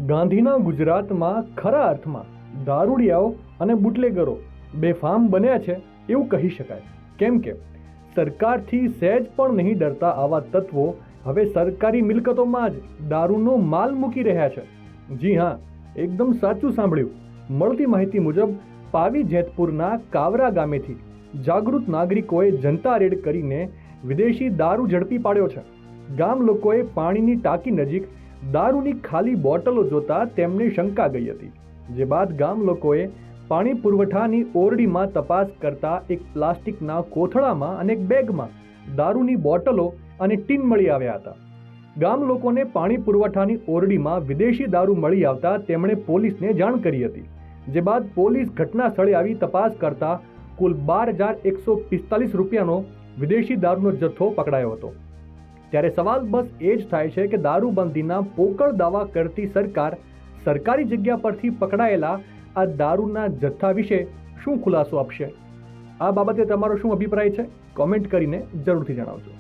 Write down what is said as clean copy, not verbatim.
ગાંધીના ગુજરાતમાં ખરા અર્થમાં દારૂડિયાઓ અને બુટલેગરો બેફામ બન્યા છે એવું કહી શકાય. કેમ કે સરકારથી સહેજ પણ નહીં ડરતા આવા તત્વો હવે સરકારી મિલકતોમાં જ દારૂનો માલ મૂકી રહ્યા છે. જી હા, એકદમ સાચું સાંભળ્યું. મળતી માહિતી મુજબ પાવી જેતપુરના કાવરા ગામેથી જાગૃત નાગરિકોએ જનતા રેડ કરીને વિદેશી દારૂ ઝડપી પાડ્યો છે. ગામ લોકોએ પાણીની ટાંકી નજીક દારૂની ખાલી બોટલો જોતા તેમને શંકા ગઈ હતી. જે બાદ ગામ લોકોએ પાણી પુરવઠાની ઓરડીમાં તપાસ કરતા એક પ્લાસ્ટિકના કોથળામાં અને એક બેગમાં દારૂની બોટલો અને ટીન મળી આવ્યા હતા. ગામ લોકોને પાણી પુરવઠાની ઓરડીમાં વિદેશી દારૂ મળી આવતા તેમણે પોલીસને જાણ કરી હતી. જે બાદ પોલીસ ઘટના સ્થળે આવી તપાસ કરતા કુલ 12,145 રૂપિયાનો વિદેશી દારૂનો જથ્થો પકડાયો હતો. ત્યારે સવાલ બસ એ જ થાય છે કે દારૂબંધીના પોકળ દાવા કરતી સરકાર સરકારી જગ્યા પરથી પકડાયેલા આ દારૂના જથ્થા વિશે શું ખુલાસો આપશે? આ બાબતે તમારો શું અભિપ્રાય છે? કોમેન્ટ કરીને જરૂરથી જણાવજો.